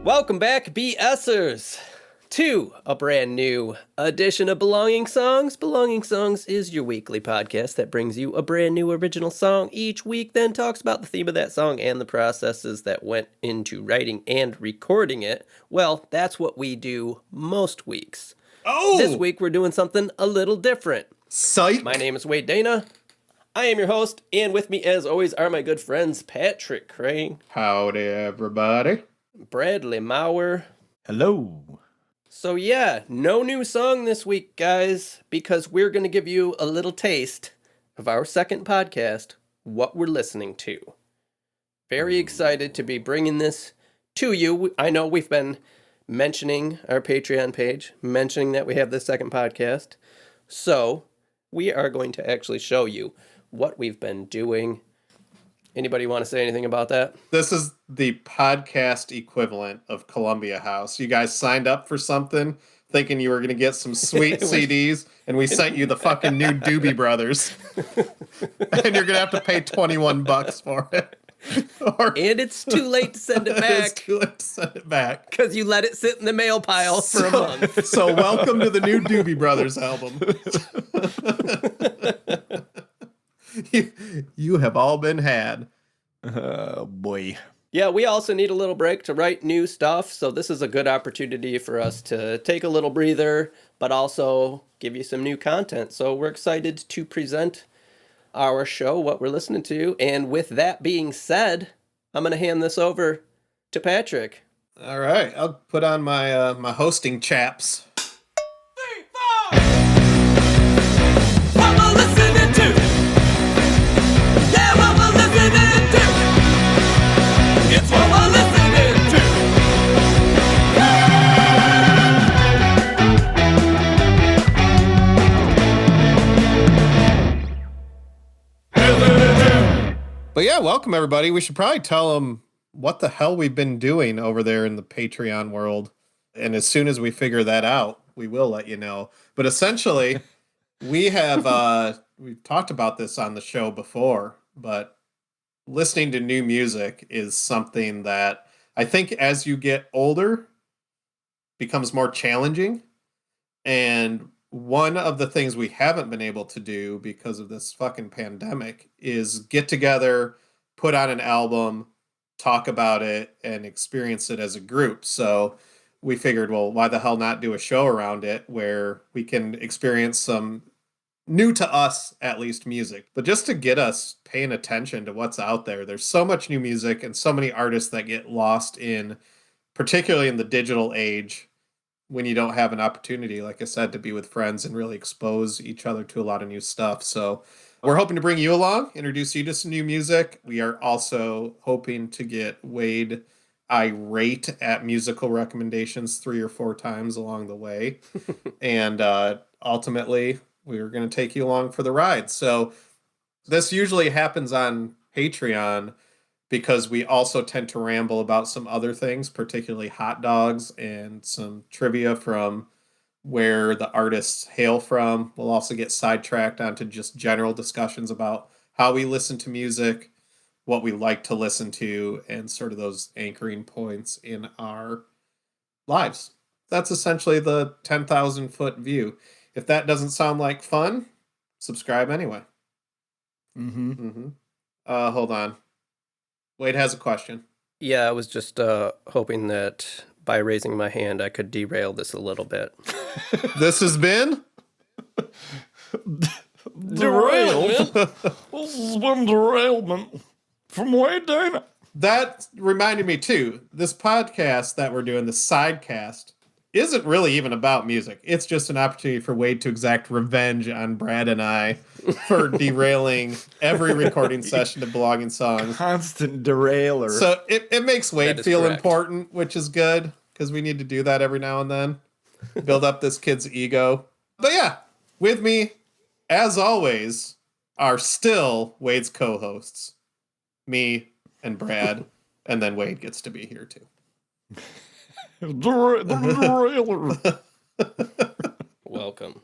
Welcome back, BSers, to a brand new edition of Belonging Songs. Belonging Songs is your weekly podcast that brings you a brand new original song each week, then talks about the theme of that song and the processes that went into writing and recording it. Well, that's what we do most weeks. Oh! This week we're doing something a little different. Psych! My name is Wade Dana. I am your host, and with me as always are my good friends Patrick Crane. Howdy, everybody. Bradley Maurer. Hello. So yeah, no new song this week, guys, because we're going to give you a little taste of our second podcast, What We're Listening To. Very excited to be bringing this to you. I know we've been mentioning our Patreon page, mentioning that we have this second podcast. So we are going to actually show you what we've been doing. Anybody want to say anything about that? This is the podcast equivalent of Columbia House. You guys signed up for something thinking you were going to get some sweet CDs, and we sent you the fucking new Doobie Brothers. And you're going to have to pay $21 for it. And it's too late to send it back. It's too late to send it back. Because you let it sit in the mail pile for a month. So welcome to the new Doobie Brothers album. You have all been had. Oh, boy. Yeah, we also need a little break to write new stuff, so this is a good opportunity for us to take a little breather, but also give you some new content. So we're excited to present our show, What We're Listening To, and with that being said, I'm going to hand this over to Patrick. All right, I'll put on my my hosting chaps. 3, 4. What we're listening to. Yeah, what we're listening to. It's what we're listening to. But yeah, welcome everybody. We should probably tell them what the hell we've been doing over there in the Patreon world. And as soon as we figure that out, we will let you know. But essentially, we have, we've talked about this on the show before, but listening to new music is something that I think as you get older becomes more challenging. And one of the things we haven't been able to do because of this fucking pandemic is get together, put on an album, talk about it, and experience it as a group. So we figured, well, why the hell not do a show around it where we can experience some new to us, at least, music. But just to get us paying attention to what's out there, there's so much new music and so many artists that get lost in, particularly in the digital age, when you don't have an opportunity, like I said, to be with friends and really expose each other to a lot of new stuff. So we're hoping to bring you along, introduce you to some new music. We are also hoping to get Wade irate at musical recommendations 3 or 4 times along the way. And ultimately, we're going to take you along for the ride. So this usually happens on Patreon because we also tend to ramble about some other things, particularly hot dogs and some trivia from where the artists hail from. We'll also get sidetracked onto just general discussions about how we listen to music, what we like to listen to, and sort of those anchoring points in our lives. That's essentially the 10,000 foot view. If that doesn't sound like fun, subscribe anyway. Hold on. Wade has a question. Yeah, I was just hoping that by raising my hand, I could derail this a little bit. This has been Derailed. This has been derailment from Wade Dana. That reminded me too. This podcast that we're doing, the sidecast, isn't really even about music. It's just an opportunity for Wade to exact revenge on Brad and I for derailing every recording session of Belonging Songs. Constant derailer. So it makes Wade is feel correct. important, which is good, because we need to do that every now and then. Build up this kid's ego. But yeah, with me, as always, are still Wade's co-hosts. Me and Brad, and then Wade gets to be here too. Derailer. Welcome.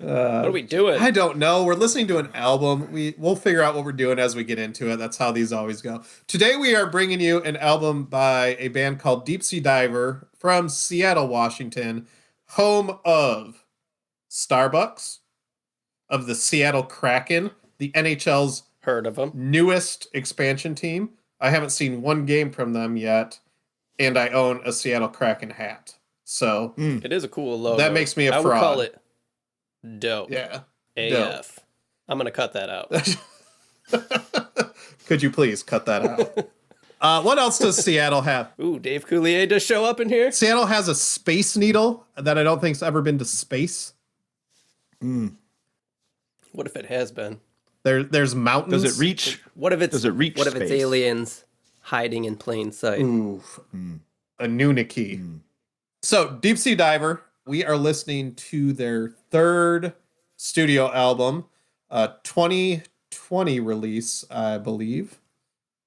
What are we doing? I don't know. We're listening to an album. We'll figure out what we're doing as we get into it. That's how these always go. Today we are bringing you an album by a band called Deep Sea Diver from Seattle, Washington, home of Starbucks, of the Seattle Kraken, the NHL's Heard of them? newest expansion team. I haven't seen one game from them yet, and I own a Seattle Kraken hat. So It is a cool logo. that makes me a I fraud. would call it dope. Yeah. AF. dope. I'm going to cut that out. Could you please cut that out? What else does Seattle have? Ooh, Dave Coulier does show up in here? Seattle has a Space Needle that I don't think's ever been to space. What if it has been? There's mountains. Does it reach? What if it's Does it reach What if it's space? aliens hiding in plain sight? Oof. A Nuniki. So, Deep Sea Diver, we are listening to their third studio album, 2020 release, I believe.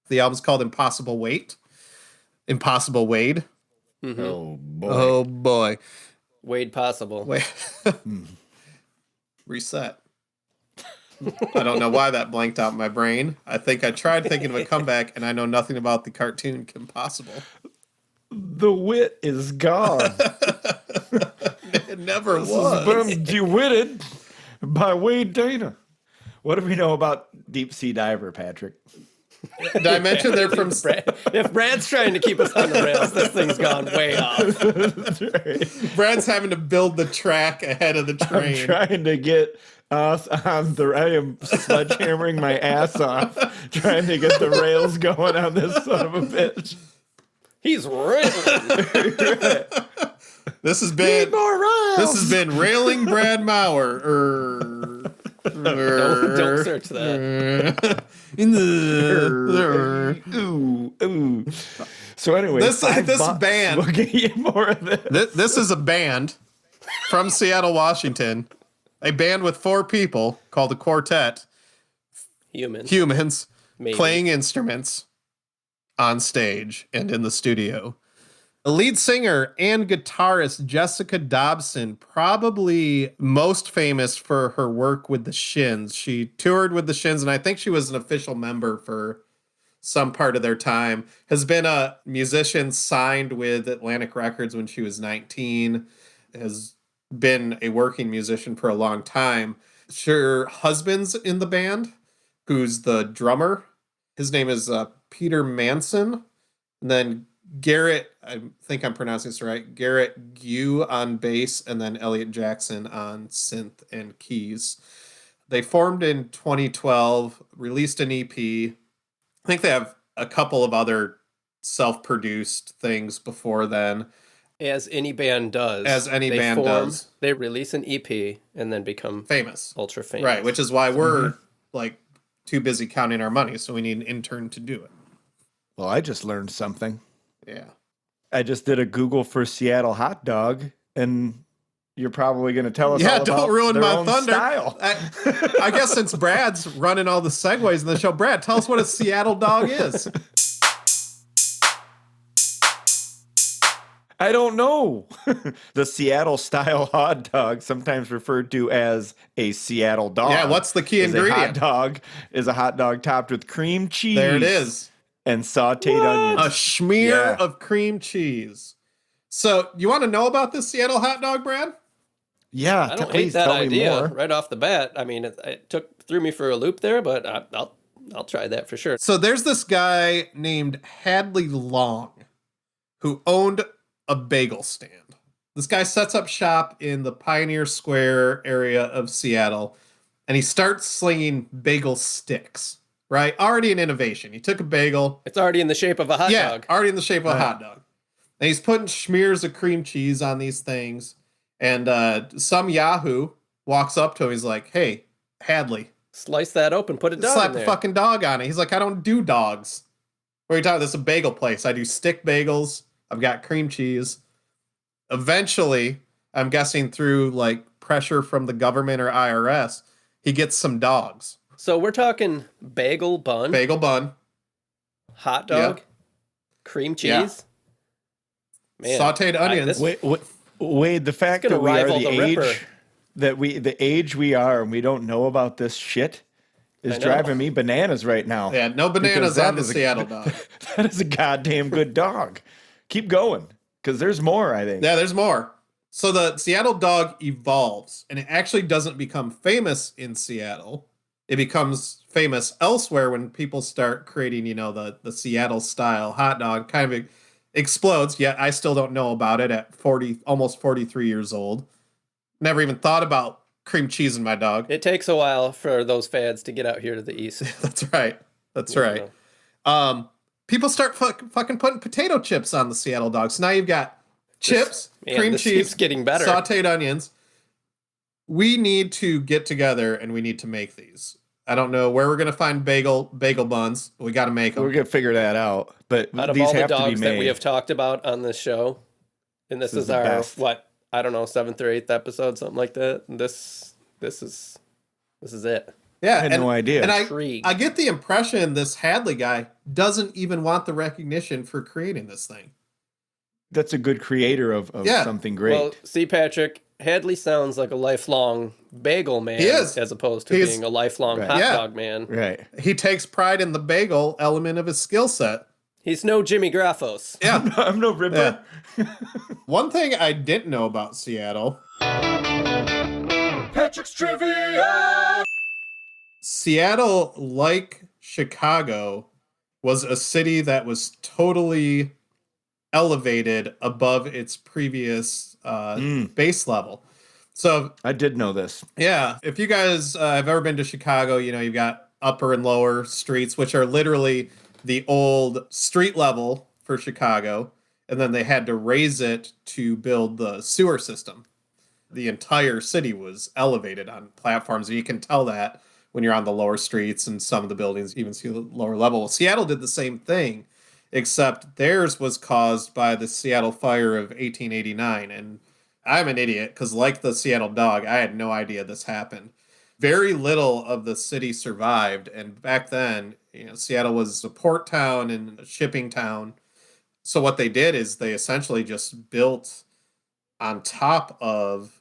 The album's called Impossible Wait. Impossible Wade. Oh boy. Oh, boy. Wade Possible. Wait. Reset. I don't know why that blanked out in my brain. I think I tried thinking of a comeback, and I know nothing about the cartoon Kim Possible. The wit is gone. It never This was. has been de-witted by Wade Dana. What do we know about Deep Sea Diver, Patrick? Did I mention they're from... If Brad's trying to keep us on the rails, this thing's gone way off. That's right. Brad's having to build the track ahead of the I'm train. trying to get us on the... I am sledgehammering my ass off trying to get the rails going on this son of a bitch. He's riddling. This has been... More rails! This has been Railing Brad Maurer. Don't search that. In the... Ooh. So anyway, This $5 band- will get you more of this. This is a band from Seattle, Washington. A band with 4 people called a quartet. Humans Maybe. playing instruments on stage and in the studio. The lead singer and guitarist Jessica Dobson, probably most famous for her work with the Shins. She toured with the Shins, and I think she was an official member for some part of their time. Has been a musician signed with Atlantic Records when she was 19. Has been a working musician for a long time. Her husband's in the band, who's the drummer. His name is Peter Manson. And then Garrett, I think I'm pronouncing this right, Garrett Gue on bass, and then Elliot Jackson on synth and keys. They formed in 2012, released an EP. I think they have a couple of other self-produced things before then. As any band does. As any They band does. They release an EP and then become Famous. ultra famous. Right, which is why we're like too busy counting our money, so we need an intern to do it. Well, I just learned something. Yeah. I just did a Google for Seattle hot dog, and you're probably going to tell us all Yeah, about don't ruin their my own thunder. style. I guess since Brad's running all the segues in the show, Brad, tell us what a Seattle dog is. I don't know. The Seattle style hot dog, sometimes referred to as a Seattle dog. Yeah, what's the key is ingredient? A hot dog topped with cream cheese. There it is. And sauteed onions. A smear Yeah. of cream cheese. So, you want to know about this Seattle hot dog, Brad? Yeah, I don't hate please that tell me idea more. right off the bat. I mean, it threw me for a loop there, but I'll try that for sure. So, there's this guy named Hadley Long who owned a bagel stand. This guy sets up shop in the Pioneer Square area of Seattle, and he starts slinging bagel sticks, right? Already an innovation. He took a bagel. It's already in the shape of a hot Yeah, dog. already in the shape of a hot dog. And he's putting smears of cream cheese on these things. And some Yahoo walks up to him. He's like, hey, Hadley, Slice that open, put a dog slap in a there. fucking dog on it. He's like, I don't do dogs. What are you talking? This is a bagel place. I do stick bagels. I've got cream cheese. Eventually, I'm guessing through like pressure from the government or IRS, he gets some dogs. So we're talking bagel bun, Bagel bun, hot dog, Yeah. cream Yeah. cheese. Man, sauteed onions. this- Wade, the fact gonna that we are rival the the age, Ripper. that the age we are and we don't know about this shit is I know. driving me bananas right now. Yeah, no bananas Because on the Seattle dog. That is a goddamn good dog. Keep going, because there's more, I think. Yeah, there's more. So the Seattle dog evolves, and it actually doesn't become famous in Seattle. It becomes famous elsewhere when people start creating, the Seattle style hot dog. Kind of explodes. Yet I still don't know about it at almost 43 years old. Never even thought about cream cheese in my dog. It takes a while for those fads to get out here to the east. That's right. People start fucking putting potato chips on the Seattle dog. So now you've got chips, cream this cheese, keeps getting better. sauteed onions. We need to get together and we need to make these. I don't know where we're gonna find bagel buns. We got to make them. We're gonna figure that out. But Out of these all the have to be dogs that we made. have talked about on this show, and this is the our best. I don't know, 7th or 8th episode, something like that. This is it. Yeah, I had no idea. And Intrigued. I get the impression this Hadley guy doesn't even want the recognition for creating this thing. That's a good creator of Yeah. something great. Well, see, Patrick, Hadley sounds like a lifelong bagel man, He is. as opposed to He's- being a lifelong Right. hot Yeah. dog man. Right. He takes pride in the bagel element of his skill set. He's no Jimmy Graffos. Yeah. I'm no ripper. One thing I didn't know about Seattle, Patrick's Trivia! Seattle, like Chicago, was a city that was totally elevated above its previous base level. So, I did know this. yeah, if you guys have ever been to Chicago, you've got upper and lower streets, which are literally the old street level for Chicago. And then they had to raise it to build the sewer system. The entire city was elevated on platforms. And you can tell that when you're on the lower streets, and some of the buildings even see the lower level. Well, Seattle did the same thing, except theirs was caused by the Seattle fire of 1889. And I'm an idiot because, like the Seattle dog, I had no idea this happened. Very little of the city survived. And back then, Seattle was a port town and a shipping town. So what they did is they essentially just built on top of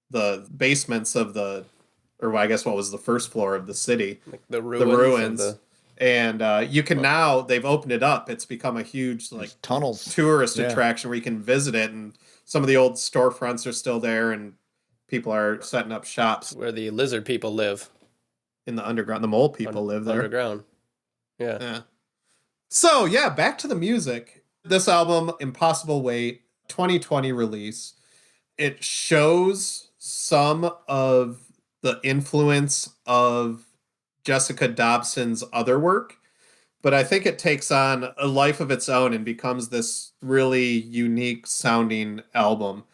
the basements of I guess what was the first floor of the city, Like the the ruins. ruins. And you can now, they've opened it up. It's become a huge There's tunnels. tourist Yeah. attraction where you can visit it. And some of the old storefronts are still there, and people are setting up shops Where the lizard people live. in the underground. The mole people live there. Underground. Yeah. Yeah. So, yeah, back to the music. This album, Impossible Weight, 2020 release. It shows some of the influence of Jessica Dobson's other work, but I think it takes on a life of its own and becomes this really unique sounding album.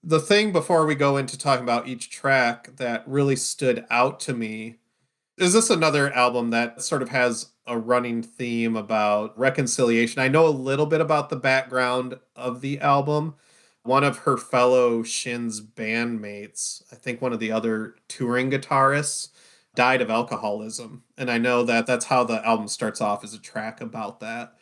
The thing before we go into talking about each track that really stood out to me is this another album that sort of has a running theme about reconciliation. I know a little bit about the background of the album. One of her fellow Shin's bandmates, I think one of the other touring guitarists, died of alcoholism. And I know that that's how the album starts off, as a track about that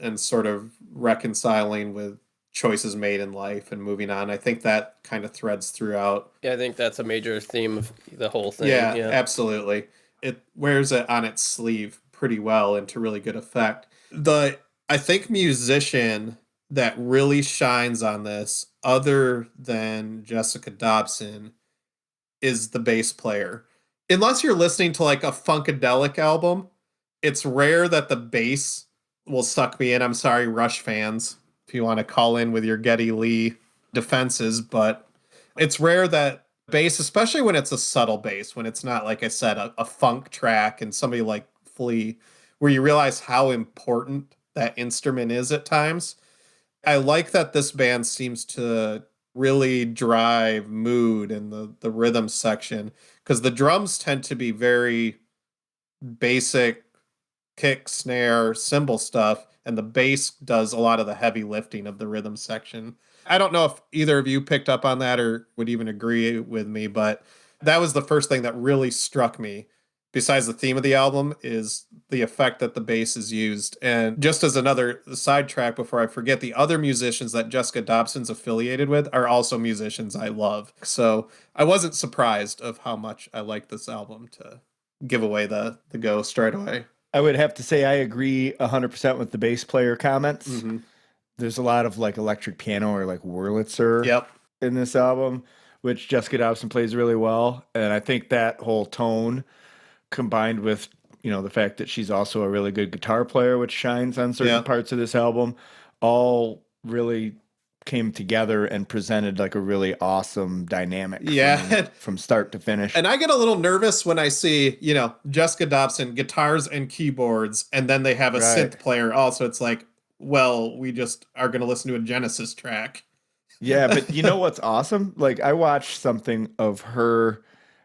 and sort of reconciling with choices made in life and moving on. I think that kind of threads throughout. Yeah, I think that's a major theme of the whole thing. Yeah, Yeah. absolutely. It wears it on its sleeve pretty well and to really good effect. I think musician that really shines on this, other than Jessica Dobson, is the bass player. Unless you're listening to like a funkadelic album, it's rare that the bass will suck me in. I'm sorry, Rush fans, if you want to call in with your Geddy Lee defenses, but it's rare that bass, especially when it's a subtle bass, when it's not, like I said, a funk track and somebody like Flea, where you realize how important that instrument is at times. I like that this band seems to really drive mood in the rhythm section, because the drums tend to be very basic kick, snare, cymbal stuff, and the bass does a lot of the heavy lifting of the rhythm section. I don't know if either of you picked up on that or would even agree with me, but that was the first thing that really struck me besides the theme of the album, is the effect that the bass is used. And just as another sidetrack before I forget, the other musicians that Jessica Dobson's affiliated with are also musicians I love. So I wasn't surprised of how much I like this album to give away the go straight away. I would have to say I agree 100% with the bass player comments. Mm-hmm. There's a lot of like electric piano or like Wurlitzer Yep. in this album, which Jessica Dobson plays really well. And I think that whole tone combined with, the fact that she's also a really good guitar player, which shines on certain parts of this album, all really came together and presented like a really awesome dynamic from start to finish. And I get a little nervous when I see, Jessica Dobson, guitars and keyboards, and then they have a synth player also. It's like, well, we just are going to listen to a Genesis track. Yeah, but you know what's awesome? Like, I watched something of her,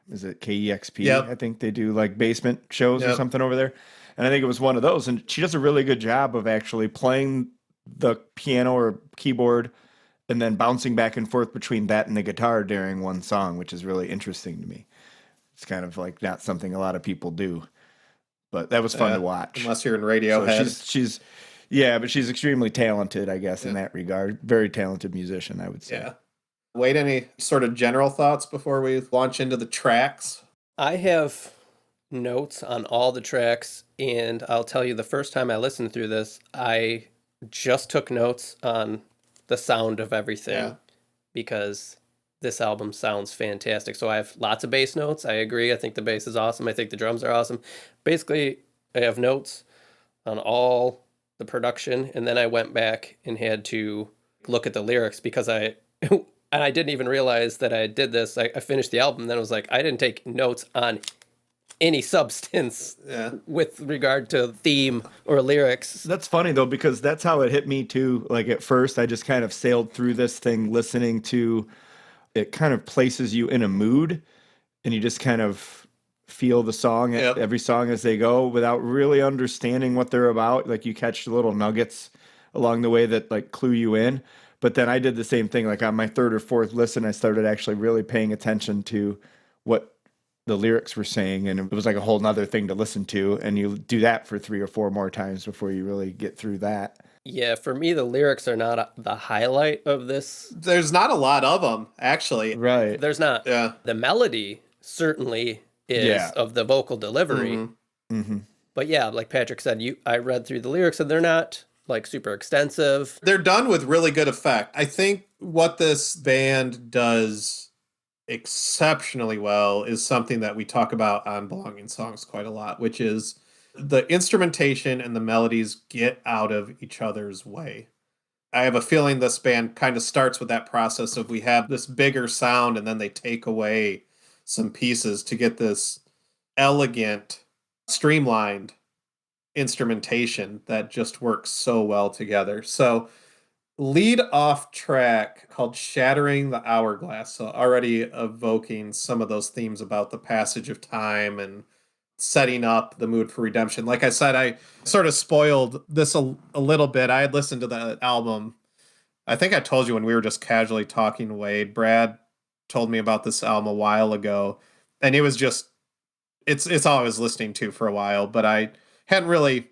is it KEXP? Yep. I think they do like basement shows or something over there. And I think it was one of those. And she does a really good job of actually playing the piano or keyboard and then bouncing back and forth between that and the guitar during one song, which is really interesting to me. It's kind of like not something a lot of people do. But that was fun to watch. Unless you're in Radiohead. So but she's extremely talented, I guess, in that regard. Very talented musician, I would say. Yeah. Wade, any sort of general thoughts before we launch into the tracks? I have notes on all the tracks, and I'll tell you the first time I listened through this, I just took notes on the sound of everything because this album sounds fantastic. So I have lots of bass notes. I agree. I think the bass is awesome. I think the drums are awesome. Basically, I have notes on all the production, and then I went back and had to look at the lyrics because and I didn't even realize that I did this. I finished the album, and then I was like, I didn't take notes on any substance with regard to theme or lyrics. That's funny, though, because that's how it hit me, too. Like, at first, I just kind of sailed through this thing, listening to it kind of places you in a mood, and you just kind of feel the song, every song as they go, without really understanding what they're about. Like, you catch little nuggets along the way that, like, clue you in. But then I did the same thing. Like, on my third or fourth listen, I started actually really paying attention to what the lyrics were saying, and it was like a whole nother thing to listen to, and you do that for 3 or 4 more times before you really get through that. Yeah, for me, the lyrics are not the highlight of this. There's not a lot of them, actually. Right. There's not. Yeah. The melody certainly is of the vocal delivery. Mm-hmm. Mm-hmm. But yeah, like Patrick said, I read through the lyrics, and they're not like super extensive. They're done with really good effect. I think what this band does exceptionally well is something that we talk about on Belonging Songs quite a lot, which is the instrumentation and the melodies get out of each other's way. I have a feeling this band kind of starts with that process of we have this bigger sound and then they take away some pieces to get this elegant, streamlined instrumentation that just works so well together. So lead off track called Shattering the Hourglass. So already evoking some of those themes about the passage of time and setting up the mood for redemption. Like I said, I sort of spoiled this a little bit. I had listened to the album. I think I told you when we were just casually talking, Wade. Brad told me about this album a while ago, and it was just, it's all I was listening to for a while, but I hadn't really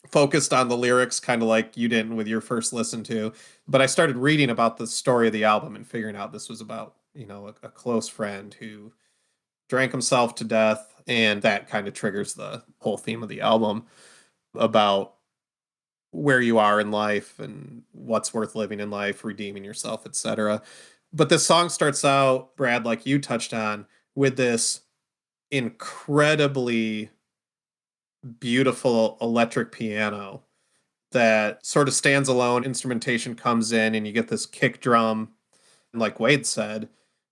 focused on the lyrics, kind of like you didn't with your first listen to. But I started reading about the story of the album and figuring out this was about, a close friend who drank himself to death, and that kind of triggers the whole theme of the album about where you are in life and what's worth living in life, redeeming yourself, etc. But this song starts out, Brad, like you touched on, with this incredibly beautiful electric piano that sort of stands alone. Instrumentation comes in and you get this kick drum. And like Wade said,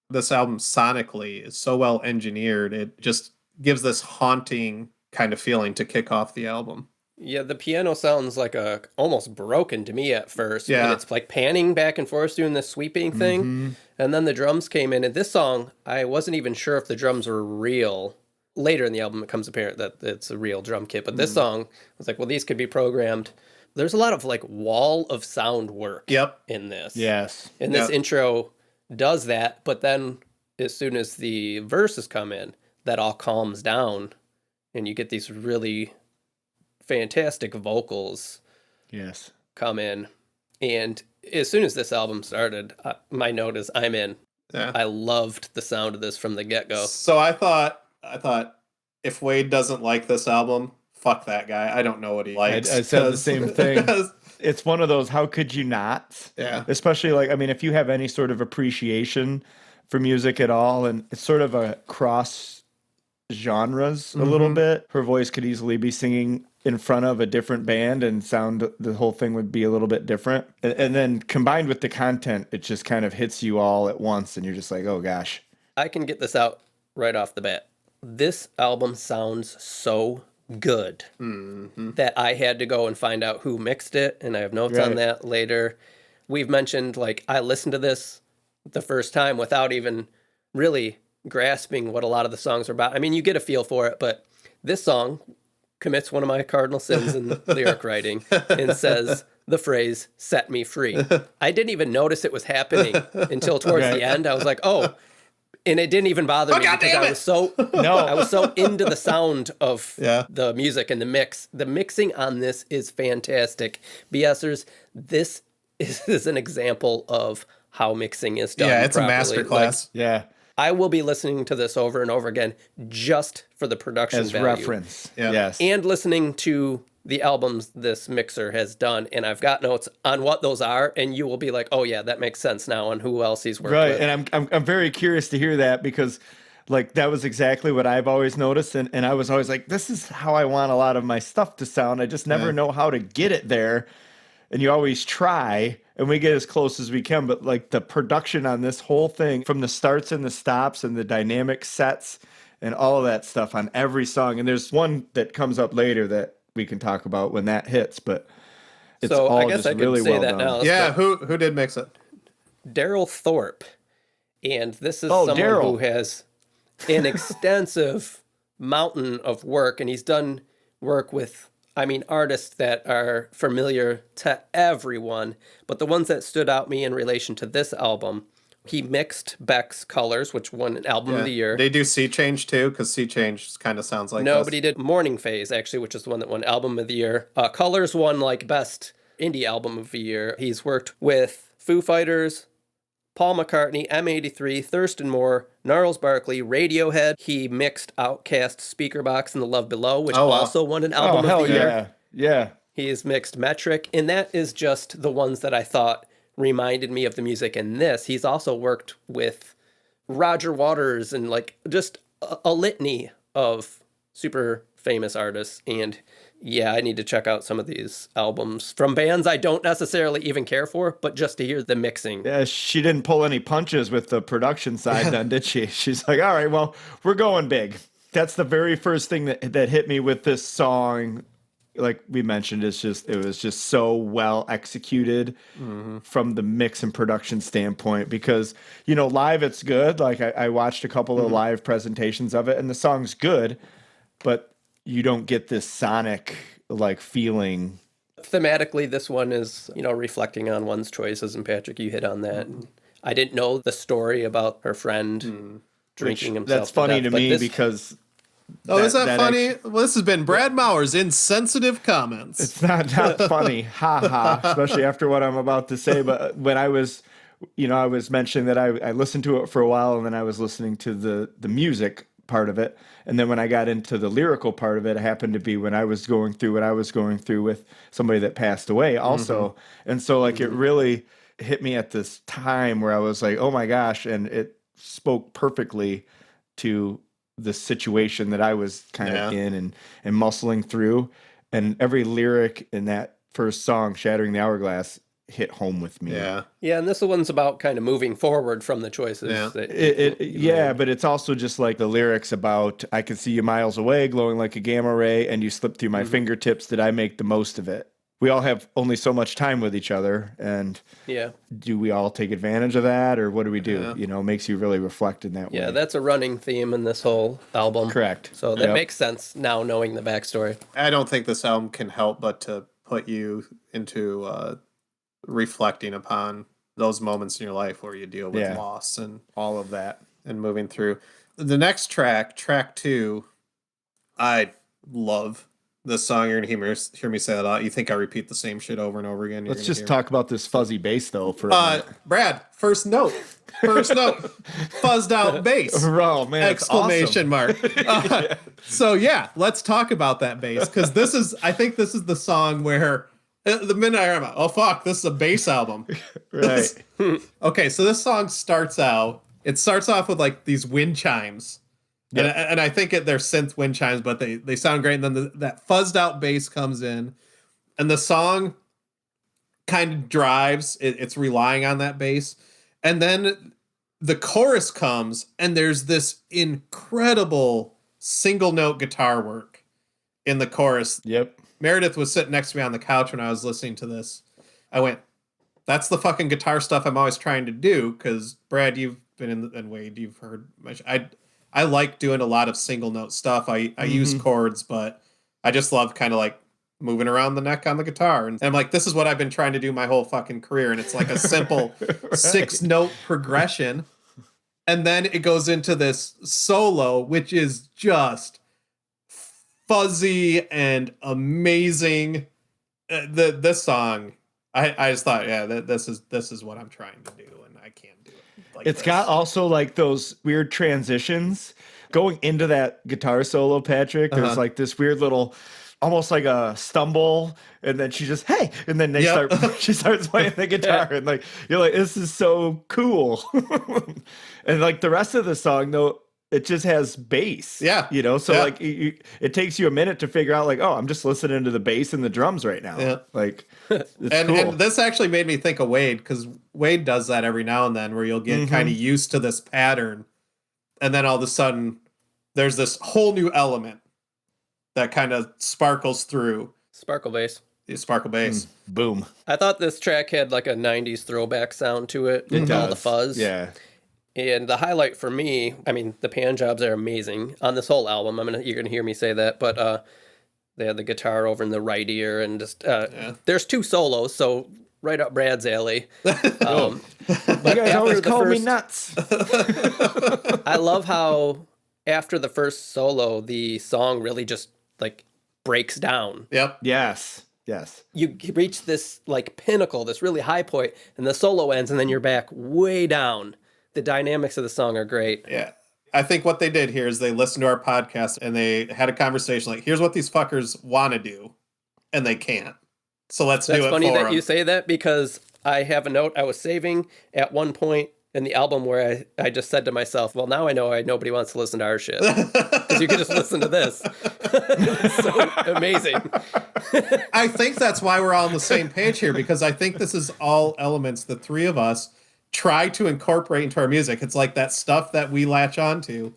this album sonically is so well engineered. It just gives this haunting kind of feeling to kick off the album. Yeah, the piano sounds like almost broken to me at first. Yeah. And it's like panning back and forth doing this sweeping thing. Mm-hmm. And then the drums came in. And this song, I wasn't even sure if the drums were real. Later in the album, it becomes apparent that it's a real drum kit. But this song, I was like, well, these could be programmed. There's a lot of like wall of sound work in this. Yes. And this intro does that. But then as soon as the verses come in, that all calms down. and you get these really fantastic vocals Yes. come in. And as soon as this album started, my note is I'm in. Yeah. I loved the sound of this from the get-go. So I thought if Wade doesn't like this album, fuck that guy. I don't know what he likes. I said the same thing. It's one of those, how could you not? Yeah. Especially like, I mean, if you have any sort of appreciation for music at all, and it's sort of a cross genres a little bit, her voice could easily be singing in front of a different band and the whole thing would be a little bit different. And then combined with the content, it just kind of hits you all at once and you're just like, oh gosh. I can get this out right off the bat. This album sounds so good that I had to go and find out who mixed it, and I have notes on that later. We've mentioned, like, I listened to this the first time without even really grasping what a lot of the songs are about. I mean, you get a feel for it, but this song commits one of my cardinal sins in lyric writing and says the phrase, set me free. I didn't even notice it was happening until towards the end. I was like, oh, and it didn't even bother me because I was so into the sound of the music and the mix. The mixing on this is fantastic. BSers, this is an example of how mixing is done. Yeah, it's properly. a masterclass. Yeah. I will be listening to this over and over again just for the production As value. reference. Yeah. Yes. And listening to the albums this mixer has done. And I've got notes on what those are, and you will be like, oh yeah, that makes sense now on who else he's worked with. And I'm very curious to hear that because like that was exactly what I've always noticed. And I was always like, this is how I want a lot of my stuff to sound. I just never know how to get it there. And you always try, and we get as close as we can. But like the production on this whole thing, from the starts and the stops and the dynamic sets and all of that stuff on every song. And there's one that comes up later that we can talk about when that hits. But it's so all I guess just I could really say well that done. now. Yeah, who did mix it? Daryl Thorpe. And this is Oh, someone Daryl. who has an extensive mountain of work, and he's done work with, I mean, artists that are familiar to everyone, but the ones that stood out me in relation to this album, he mixed Beck's Colors, which won an album of the year. They do Sea Change too, because Sea Change kind of sounds like No, this. but he did Morning Phase, actually, which is the one that won album of the year. Colors won, like, best indie album of the year. He's worked with Foo Fighters, Paul McCartney, M83, Thurston Moore, Gnarls Barkley, Radiohead. He mixed Outkast, Speakerbox, and The Love Below, which also won an album of the year. Yeah. He's mixed Metric, and that is just the ones that I thought reminded me of the music in this. He's also worked with Roger Waters and like just a litany of super famous artists. And yeah, I need to check out some of these albums from bands I don't necessarily even care for, but just to hear the mixing. Yeah, she didn't pull any punches with the production side then, did she? She's like, all right, well, we're going big. That's the very first thing that hit me with this song. Like we mentioned, it was just so well executed from the mix and production standpoint because, you know, live it's good. Like I watched a couple of live presentations of it and the song's good, but you don't get this sonic like feeling. Thematically, this one is, you know, reflecting on one's choices, and Patrick, you hit on that. I didn't know the story about her friend drinking himself. That's funny to to me this, because... Oh, is that funny? Well, this has been Brad Maurer's insensitive comments. It's not funny, ha ha, especially after what I'm about to say. But when I was, you know, I was mentioning that I listened to it for a while, and then I was listening to the music part of it. And then when I got into the lyrical part of it, it happened to be when I was going through what I was going through with somebody that passed away also. And so like it really hit me at this time where I was like, oh my gosh. And it spoke perfectly to the situation that I was kind of in and muscling through. And every lyric in that first song, Shattering the Hourglass, hit home with me. Yeah. Yeah, and this one's about kind of moving forward from the choices. Yeah. That But it's also just like the lyrics about, I could see you miles away, glowing like a gamma ray, and you slipped through my fingertips. Did I make the most of it? We all have only so much time with each other, and do we all take advantage of that, or what do we do? Yeah. You know, it makes you really reflect in that way. Yeah, that's a running theme in this whole album. Correct. So that makes sense now knowing the backstory. I don't think this album can help but to put you into reflecting upon those moments in your life where you deal with loss and all of that. and moving through. The next track 2, I love this song. You're going to hear me say that a lot. You think I repeat the same shit over and over again. Let's just talk about this fuzzy bass, though, for a minute. Brad, first note. Fuzzed out bass. Oh, man, exclamation mark. So yeah, let's talk about that bass, because I think this is the song where the minute I hear it, oh fuck, this is a bass album. Right. Okay, so this song starts off with like these wind chimes. Yep. And I think they're synth wind chimes, but they sound great. And then that fuzzed out bass comes in, and the song kind of drives. It's relying on that bass. And then the chorus comes, and there's this incredible single note guitar work in the chorus. Yep. Meredith was sitting next to me on the couch when I was listening to this. I went, that's the fucking guitar stuff I'm always trying to do, because Brad, you've been and Wade, you've heard much. I like doing a lot of single note stuff. I use chords, but I just love kind of like moving around the neck on the guitar. And I'm like, this is what I've been trying to do my whole fucking career. And it's like a simple right. 6-note progression. And then it goes into this solo, which is just fuzzy and amazing. This song, I just thought, yeah, this is what I'm trying to do, and I can't do it. Like it's got also like those weird transitions going into that guitar solo, Patrick. There's like this weird little, almost like a stumble, and then she just, hey, and then she starts playing the guitar, and like you're like, this is so cool. And like the rest of the song, though, it just has bass. Yeah. You know, so like it takes you a minute to figure out like, oh, I'm just listening to the bass and the drums right now. Yeah. Like it's cool. And this actually made me think of Wade, because Wade does that every now and then, where you'll get kind of used to this pattern, and then all of a sudden there's this whole new element that kind of sparkles through. Sparkle bass. Sparkle bass. Boom. I thought this track had like a 90s throwback sound to it. With all the fuzz. Yeah. And the highlight for me, I mean, the pan jobs are amazing on this whole album. You're gonna hear me say that, but they had the guitar over in the right ear, and just there's 2 solos, so right up Brad's alley. You guys always call me nuts. I love how after the first solo, the song really just like breaks down. Yep. Yes. You reach this like pinnacle, this really high point, and the solo ends, and then you're back way down. The dynamics of the song are great. Yeah. I think what they did here is they listened to our podcast and they had a conversation like, here's what these fuckers want to do, and they can't. So let's do it for them. That's funny that you say that, because I have a note I was saving at one point in the album where I just said to myself, well, now I know nobody wants to listen to our shit, because you can just listen to this. It's so amazing. I think that's why we're all on the same page here, because I think this is all elements the 3 of us try to incorporate into our music. It's like that stuff that we latch onto.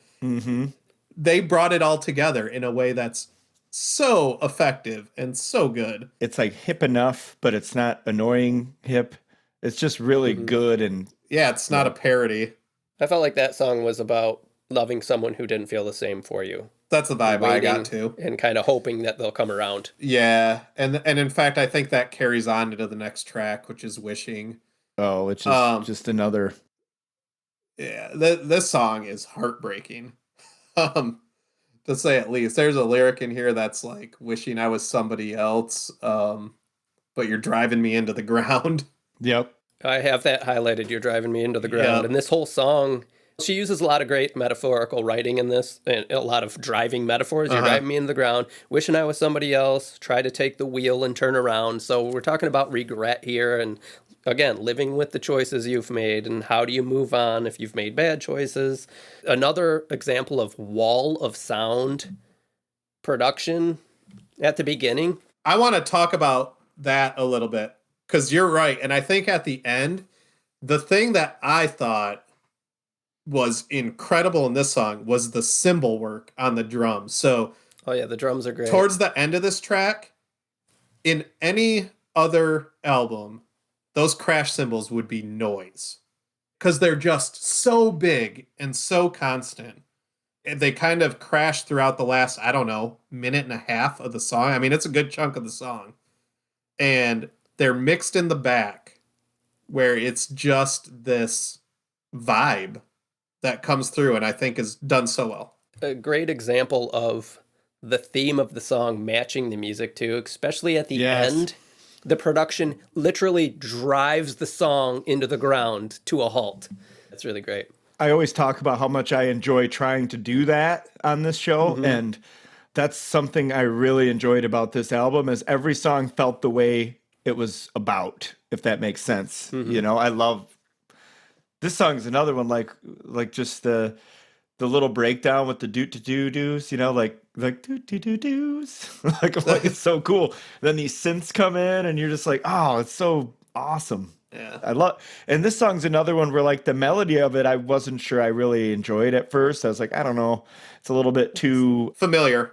They brought it all together in a way that's so effective and so good. It's like hip enough, but it's not annoying hip. It's just really good. And yeah, it's not a parody. I felt like that song was about loving someone who didn't feel the same for you. That's the vibe I got too. And kind of hoping that they'll come around. Yeah. And in fact, I think that carries on into the next track, which is Wishing. Oh, which is just another. Yeah, this song is heartbreaking. To say at least. There's a lyric in here that's like, wishing I was somebody else, but you're driving me into the ground. Yep. I have that highlighted, you're driving me into the ground. Yep. And this whole song, she uses a lot of great metaphorical writing in this, and a lot of driving metaphors. You're driving me into the ground, wishing I was somebody else, try to take the wheel and turn around. So we're talking about regret here, and again, living with the choices you've made, and how do you move on if you've made bad choices. Another example of wall of sound production at the beginning. I want to talk about that a little bit, because you're right. And I think at the end, the thing that I thought was incredible in this song was the cymbal work on the drums. So, oh yeah, the drums are great. Towards the end of this track, in any other album, those crash cymbals would be noise, because they're just so big and so constant. They kind of crash throughout the last, I don't know, minute and a half of the song. I mean, it's a good chunk of the song. And they're mixed in the back, where it's just this vibe that comes through, and I think is done so well. A great example of the theme of the song matching the music too, especially at the Yes. end. The production literally drives the song into the ground to a halt. It's really great. I always talk about how much I enjoy trying to do that on this show, and that's something I really enjoyed about this album is every song felt the way it was about, if that makes sense. You know, I love this song is another one like just the little breakdown with the doot-to-doo-doos, you know, like doot-to-doo-doos. like it's so cool. Then these synths come in and you're just like, oh, it's so awesome. Yeah. I love, and this song's another one where like the melody of it, I wasn't sure I really enjoyed at first. I was like, I don't know, it's a little bit too Familiar.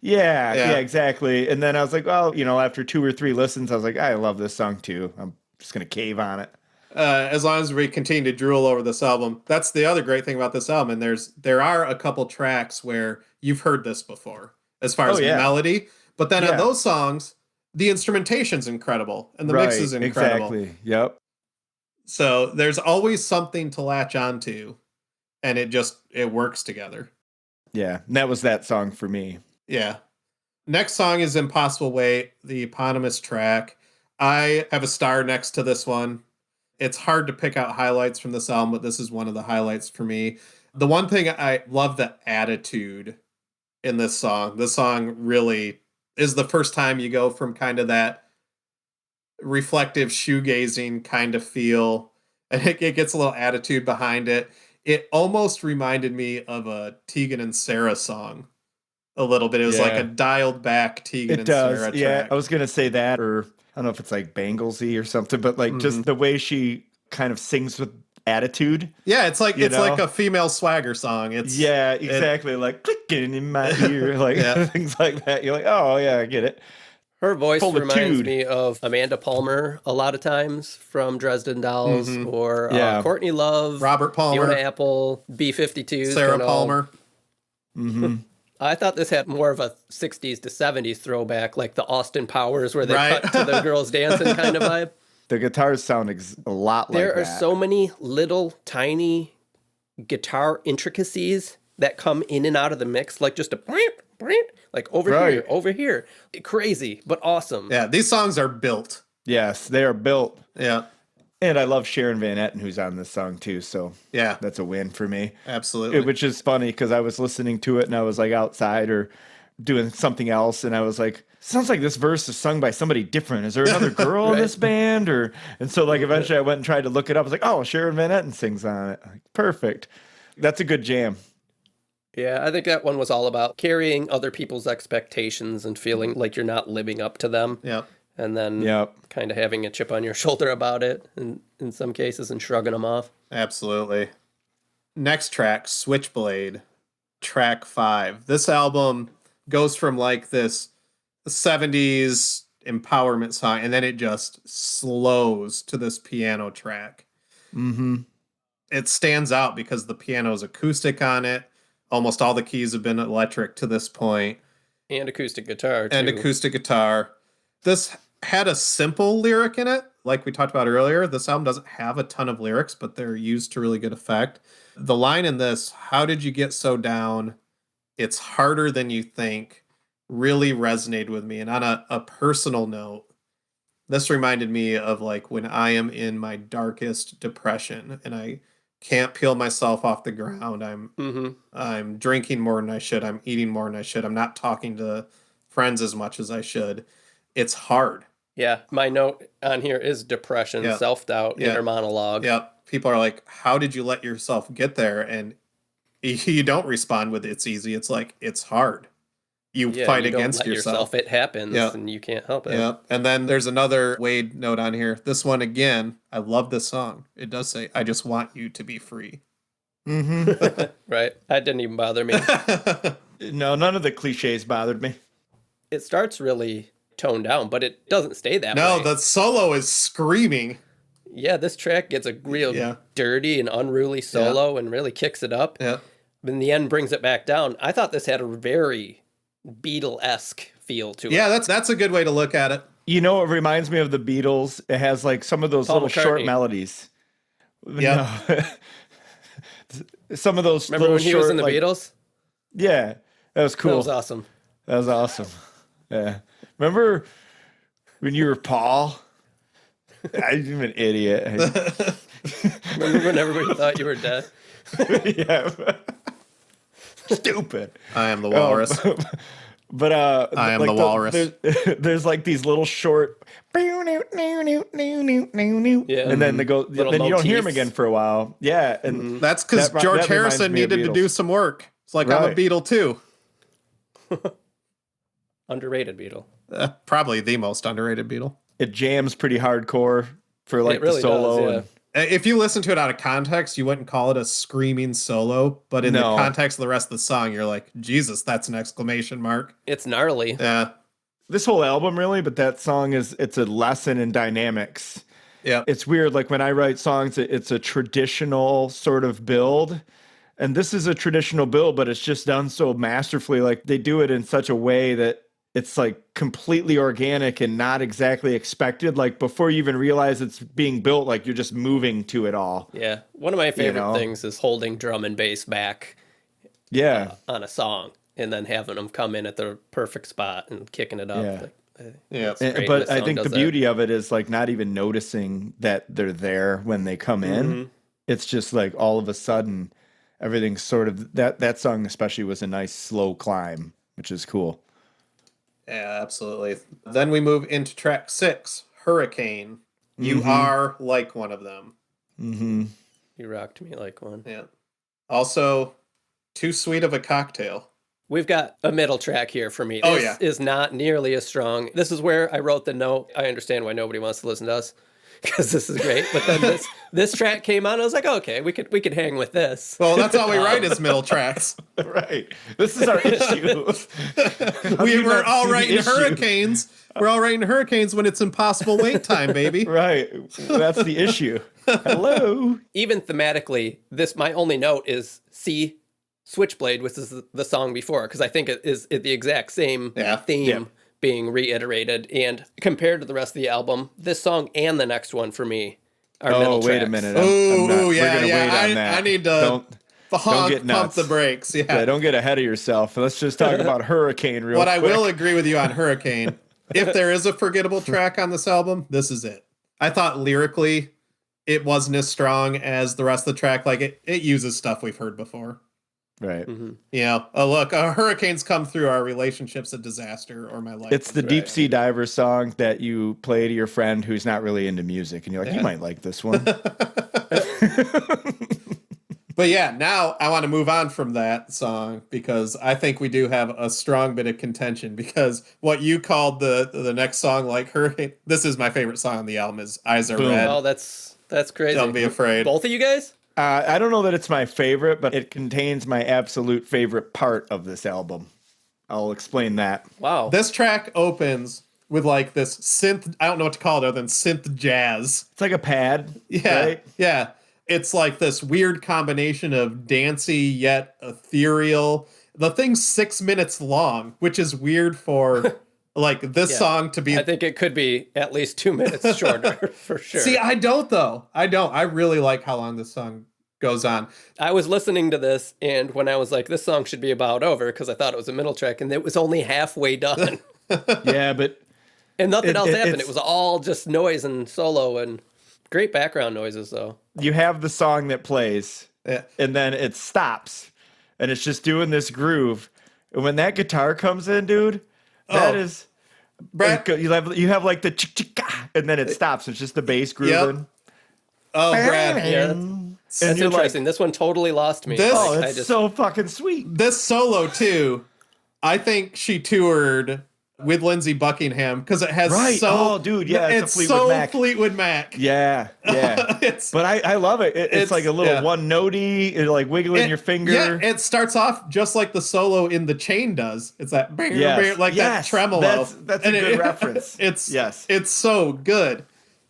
yeah, exactly. And then I was like, well, you know, after 2 or 3 listens, I was like, I love this song too. I'm just gonna cave on it. As long as we continue to drool over this album, that's the other great thing about this album. And there are a couple tracks where you've heard this before, as far as melody. But then on those songs, the instrumentation's incredible and the mix is incredible. Exactly. Yep. So there's always something to latch onto, and it works together. Yeah, and that was that song for me. Yeah. Next song is Impossible Weight, the eponymous track. I have a star next to this one. It's hard to pick out highlights from this album, but this is one of the highlights for me. The one thing I love the attitude in this song. This song really is the first time you go from kind of that reflective shoegazing kind of feel, and it gets a little attitude behind it. It almost reminded me of a Tegan and Sarah song a little bit. It was like a dialed back Tegan and Sarah track. Yeah, I was gonna say that, or I don't know if it's like Banglesy or something, but like just the way she kind of sings with attitude. Yeah, it's like like a female swagger song. It's exactly, like clicking in my ear, like things like that. You're like, oh yeah, I get it. Her voice reminds me of Amanda Palmer a lot of times from Dresden Dolls, or Courtney Love, Robert Palmer, Fiona Apple, B-52s, Sarah Palmer. I thought this had more of a 60s to 70s throwback, like the Austin Powers, where they cut to the girls dancing kind of vibe. The guitars sound a lot like that. There are so many little tiny guitar intricacies that come in and out of the mix, like just a like over here. Crazy, but awesome. Yeah, these songs are built. Yes, they are built. Yeah. And I love Sharon Van Etten, who's on this song too. So yeah, that's a win for me. Absolutely. Which is funny because I was listening to it and I was like outside or doing something else, and I was like, sounds like this verse is sung by somebody different. Is there another girl in this band? And so like eventually I went and tried to look it up. I was like, oh, Sharon Van Etten sings on it. Like, perfect. That's a good jam. Yeah, I think that one was all about carrying other people's expectations and feeling like you're not living up to them. Yeah. And then kind of having a chip on your shoulder about it in some cases and shrugging them off. Absolutely. Next track, Switchblade, track 5. This album goes from like this 70s empowerment song, and then it just slows to this piano track. It stands out because the piano's acoustic on it. Almost all the keys have been electric to this point. And acoustic guitar, too. And acoustic guitar. This had a simple lyric in it. Like we talked about earlier, this album doesn't have a ton of lyrics, but they're used to really good effect. The line in this, "How did you get so down? It's harder than you think," really resonated with me. And on a personal note, this reminded me of like when I am in my darkest depression and I can't peel myself off the ground. I'm drinking more than I should. I'm eating more than I should. I'm not talking to friends as much as I should. It's hard. Yeah, my note on here is depression, self-doubt, inner monologue. Yeah, people are like, how did you let yourself get there? And you don't respond with "it's easy." It's like, it's hard. You fight against yourself. It happens, and you can't help it. Yeah, and then there's another Wade note on here. This one, again, I love this song. It does say, "I just want you to be free." Right? That didn't even bother me. No, none of the cliches bothered me. It starts really toned down, but it doesn't stay that way. No, the solo is screaming. Yeah, this track gets a real dirty and unruly solo and really kicks it up. Yeah. In the end, brings it back down. I thought this had a very Beatle-esque feel to it. Yeah, that's a good way to look at it. You know, it reminds me of the Beatles. It has like some of those little short melodies. Yeah. Some of those Remember little when he was in the Beatles? Yeah, that was cool. That was awesome. That was awesome. Yeah. Remember when you were Paul? I'm an idiot. Remember when everybody thought you were dead? Yeah. Stupid. I am the walrus. But I am like the walrus. there's like these little short, and then they go. Little Then you don't hear them motifs. again for a while. Yeah, and That's because that George reminds Harrison me of needed to Beatles. do some work. It's like I'm a Right. Beatle too. Underrated Beatle. Probably the most underrated Beatle. it jams pretty hardcore for like It really the solo. does, And If you listen to it out of context, you wouldn't call it a screaming solo, but in the No. context of the rest of the song, you're like, Jesus, that's an exclamation mark. It's gnarly. Yeah. this whole album really, but that song it's a lesson in dynamics. Yeah. It's weird. Like when I write songs, it's a traditional sort of build. And this is a traditional build, but it's just done so masterfully. Like they do it in such a way that it's like completely organic and not exactly expected. Like before you even realize it's being built, like you're just moving to it all. Yeah. One of my favorite know? things is holding drum and bass back Yeah. on a song and then having them come in at the perfect spot and kicking it up. Yeah. Like, Yeah. great. But This I song think does the that. beauty of it is like not even noticing that they're there when they come in. It's just like all of a sudden everything's sort of that song especially was a nice slow climb, which is cool. Yeah, absolutely. Then we move into track 6, Hurricane. You are like one of them. Mm-hmm. You rocked me like one. Yeah. Also, Too Sweet of a Cocktail. We've got a middle track here for me. Oh, This yeah. is not nearly as strong. This is where I wrote the note. I understand why nobody wants to listen to us because this is great. But then this track came on. I was like, okay, we could hang with this. Well, that's all we write is middle tracks. Right. This is our issue. We were not all see the writing issue? hurricanes. We're all writing hurricanes when it's impossible wait time, baby. Right. That's the issue. Hello. Even thematically, my only note is C Switchblade, which is the song before, because I think it is the exact same theme Yeah. being reiterated. And compared to the rest of the album, this song and the next one for me are middle Oh, wait a tracks. minute. Ooh, we're yeah, gonna yeah. wait on that. I need to Don't honk, get pump nuts. the brakes. Yeah. Yeah, don't get ahead of yourself. Let's just talk about Hurricane real What quick. I will agree with you on Hurricane, if there is a forgettable track on this album, this is it. I thought lyrically it wasn't as strong as the rest of the track. Like it uses stuff we've heard before. Right. You know, look, hurricanes come through, our relationship's a disaster, or my life. It's the is deep right. sea diver song that you play to your friend who's not really into music, and you're like, you might like this one. But yeah, now I want to move on from that song because I think we do have a strong bit of contention because what you called the next song, like Hurricane, this is my favorite song on the album, is Eyes Are Boom. Red. Oh, that's crazy. Don't be afraid. Both of you guys? I don't know that it's my favorite, but it contains my absolute favorite part of this album. I'll explain that. Wow. This track opens with like this synth, I don't know what to call it other than synth jazz. It's like a pad. Yeah. Right? Yeah. It's like this weird combination of dancey yet ethereal. The thing's 6 minutes long, which is weird for like this Yeah. song to be. I think it could be at least 2 minutes shorter for sure. See, I don't though. I don't. I really like how long this song goes on. I was listening to this, and when I was like, this song should be about over, because I thought it was a middle track, and it was only halfway done. Yeah, but And nothing else happened. it's- It was all just noise and solo and great background noises, though. you have the song that plays, Yeah. and then it stops, and it's just doing this groove. And when that guitar comes in, dude, that Oh. is... Brad, You have like the chick, and then it stops. It's just the bass grooving. oh, Brad. Yeah, And that's you're like, interesting. This one totally lost me. This- oh, Like, it's so fucking sweet. This solo too, I think she toured with Lindsey Buckingham because it has Right. so. Oh, dude, yeah, it's a Fleetwood so Mac. Fleetwood Mac. Yeah, yeah. It's But I love it. It's like a little yeah. one notey, like wiggling your finger. Yeah, it starts off just like the solo in The Chain does. It's that Yes. like that Yes. tremolo. That's a good reference. It's Yes. it's so good.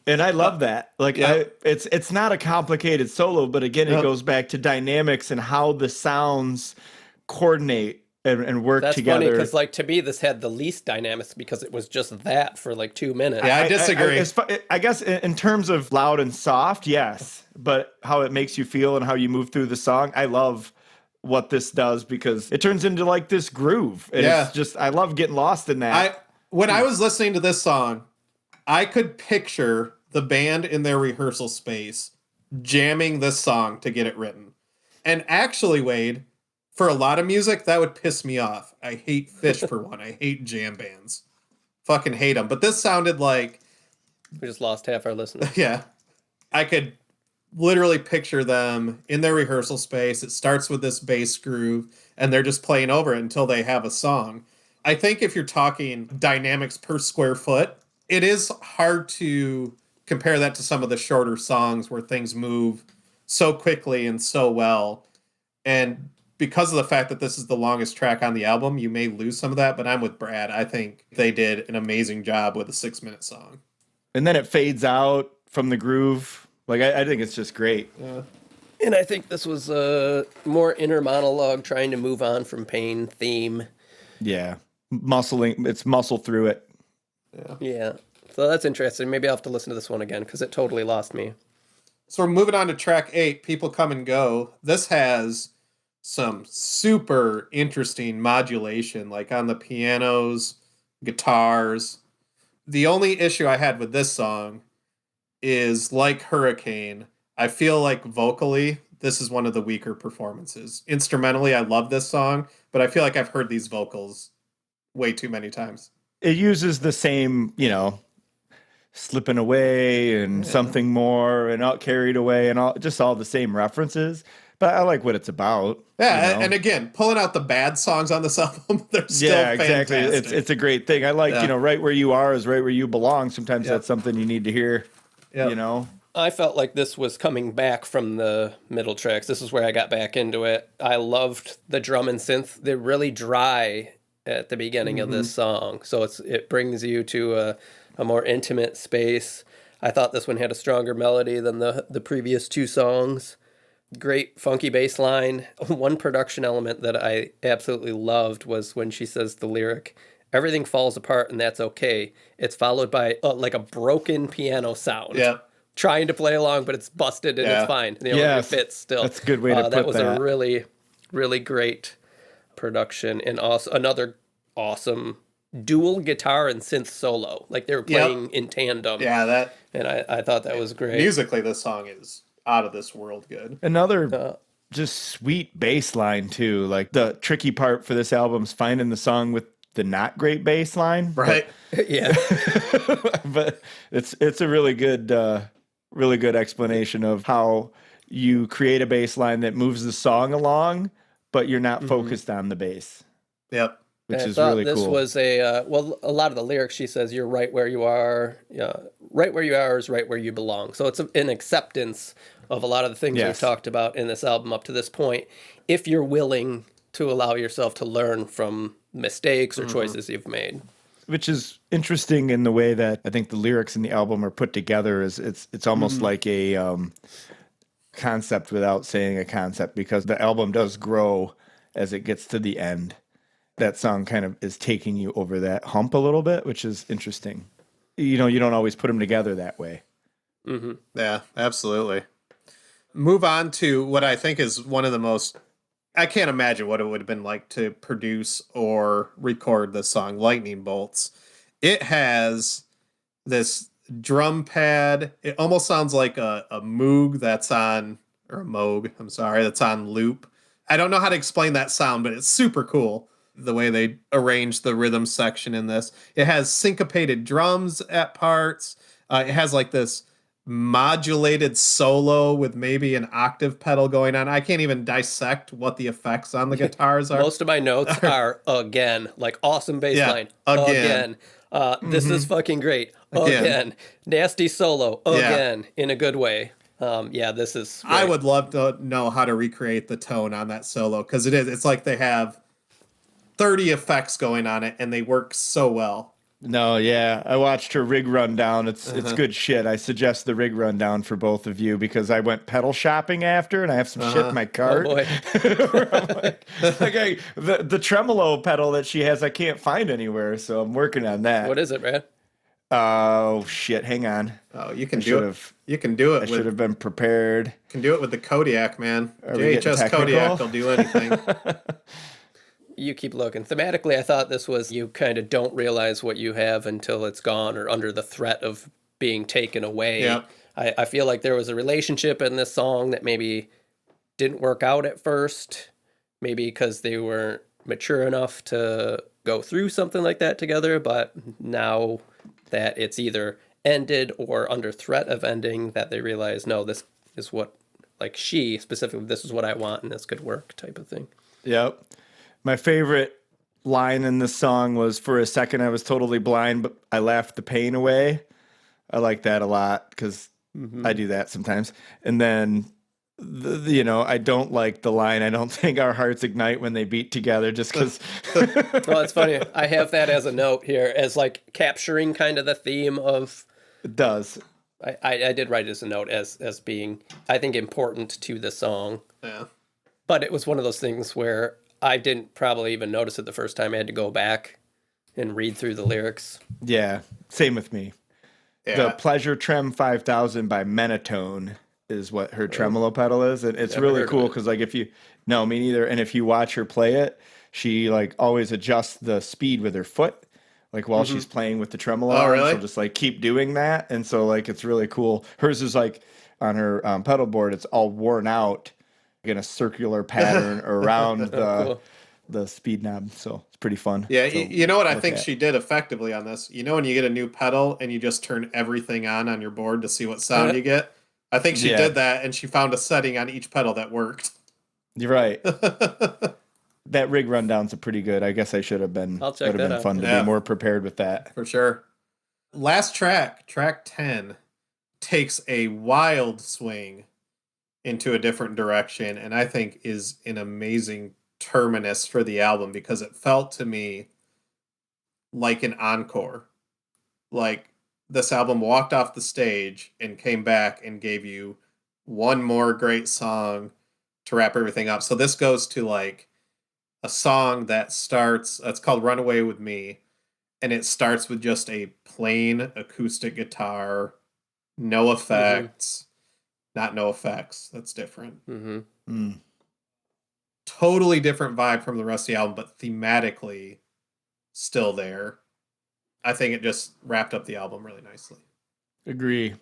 And I love that. Like, Yeah. it's not a complicated solo, but again, Yep. it goes back to dynamics and how the sounds coordinate and work That's together. funny, because like to me, this had the least dynamics because it was just that for like 2 minutes. Yeah, I disagree. I guess in terms of loud and soft, yes. But how it makes you feel and how you move through the song, I love what this does because it turns into like this groove. And Yeah. it's just, I love getting lost in that. When I was listening to this song, I could picture the band in their rehearsal space jamming this song to get it written. And actually, Wade, for a lot of music, that would piss me off. I hate Fish for one. I hate jam bands. Fucking hate them. But this sounded like... We just lost half our listeners. Yeah. I could literally picture them in their rehearsal space. It starts with this bass groove, and they're just playing over it until they have a song. I think if you're talking dynamics per square foot, it is hard to compare that to some of the shorter songs where things move so quickly and so well. And because of the fact that this is the longest track on the album, you may lose some of that, but I'm with Brad. I think they did an amazing job with a 6-minute song. And then it fades out from the groove. Like, I think it's just great. Yeah. And I think this was a more inner monologue trying to move on from pain theme. Yeah. It's muscle through it. Yeah. So that's interesting. Maybe I'll have to listen to this one again because it totally lost me. So we're moving on to track 8, People Come and Go. This has some super interesting modulation, like on the pianos, guitars. The only issue I had with this song is, like Hurricane, I feel like vocally, this is one of the weaker performances. Instrumentally, I love this song, but I feel like I've heard these vocals way too many times. It uses the same, slipping away and something more and out carried away and all the same references. But I like what it's about. Yeah, and again, pulling out the bad songs on this album, they're still fantastic. Exactly. It's a great thing. I like, right where you are is right where you belong. Sometimes that's something you need to hear, I felt like this was coming back from the middle tracks. This is where I got back into it. I loved the drum and synth. They're really dry at the beginning of this song. So it brings you to a more intimate space. I thought this one had a stronger melody than the previous two songs. Great funky bass line. One production element that I absolutely loved was when she says the lyric, "Everything falls apart and that's okay." It's followed by like a broken piano sound. Yeah. Trying to play along, but it's busted and it's fine. It fits still. That's a good way to put that. That was a really, really great production, and also another awesome dual guitar and synth solo. Like they were playing in tandem. Yeah, and I thought that was great. Musically, this song is out of this world good. Another just sweet bass line too. Like the tricky part for this album is finding the song with the not great bass line. Right. Yeah. But it's a really good explanation of how you create a bass line that moves the song along, but you're not focused on the bass. Yep. Which is really cool. This was a lot of the lyrics, she says, "You're right where you are. Right where you are is right where you belong." So it's an acceptance of a lot of the things we've talked about in this album up to this point, if you're willing to allow yourself to learn from mistakes or choices you've made. Which is interesting in the way that I think the lyrics in the album are put together. It's almost like a concept without saying a concept, because the album does grow as it gets to the end. That song kind of is taking you over that hump a little bit, which is interesting. You don't always put them together that way. Mm-hmm. Yeah, absolutely. Move on to what I think is one of the most... I can't imagine what it would have been like to produce or record this song, Lightning Bolts. It has this drum pad. It almost sounds like a Moog that's on... Or a Moog, I'm sorry, that's on loop. I don't know how to explain that sound, but it's super cool the way they arrange the rhythm section in this. It has syncopated drums at parts. It has like this modulated solo with maybe an octave pedal going on. I can't even dissect what the effects on the guitars are. Most of my notes are again, like awesome bass line. Again. This is fucking great. Again. Nasty solo. Again. In a good way. This is great. I would love to know how to recreate the tone on that solo, because it's like they have 30 effects going on it and they work so well. No, yeah. I watched her rig rundown. It's good shit. I suggest the rig rundown for both of you, because I went pedal shopping after and I have some shit in my cart. Oh boy. The tremolo pedal that she has, I can't find anywhere, so I'm working on that. What is it, man? Oh shit! Hang on. Oh, you can I do should it. have. You can do it I with. should have been prepared. Can do it with the Kodiak, man. Are we getting JHS Kodiak technical? will do anything. You keep looking. Thematically, I thought this was you kind of don't realize what you have until it's gone or under the threat of being taken away. Yep. I feel like there was a relationship in this song that maybe didn't work out at first, maybe because they weren't mature enough to go through something like that together, but now that it's either ended or under threat of ending, that they realize, no, this is what, like she specifically, this is what I want and this could work type of thing. Yep. My favorite line in this song was, "For a second I was totally blind, but I laughed the pain away." I like that a lot because I do that sometimes. And then, I don't like the line, "I don't think our hearts ignite when they beat together," just because. Well, it's funny. I have that as a note here as like capturing kind of the theme of. It does. I did write it as a note as being, I think, important to the song. Yeah. But it was one of those things where I didn't probably even notice it the first time. I had to go back and read through the lyrics. Yeah. Same with me. Yeah. The Pleasure Trem 5000 by Menatone is what her tremolo pedal is. And it's Never really heard of cool it. because, like, no, me neither. And if you watch her play it, she, like, always adjusts the speed with her foot. Like, while she's playing with the tremolo. Oh, really? She'll just, like, keep doing that. And so, like, it's really cool. Hers is, like, on her pedal board, it's all worn out in a circular pattern around Cool. the speed knob. So it's pretty fun. Yeah, to you know what I look think at. she did effectively on this? You know when you get a new pedal and you just turn everything on your board to see what sound you get? I think she Yeah. did that and she found a setting on each pedal that worked. You're right. That rig rundown's a pretty good. I guess I should have been. I'll check would have that been out. fun to Yeah. be more prepared with that. For sure. Last track 10, takes a wild swing into a different direction and I think is an amazing terminus for the album because it felt to me like an encore. Like this album walked off the stage and came back and gave you one more great song to wrap everything up. So this goes to like a song that starts, it's called Runaway With Me, and it starts with just a plain acoustic guitar, no effects. Not no effects, that's different. Mm-hmm. Mm. Totally different vibe from the rest of the album, but thematically still there. I think it just wrapped up the album really nicely. Agree. It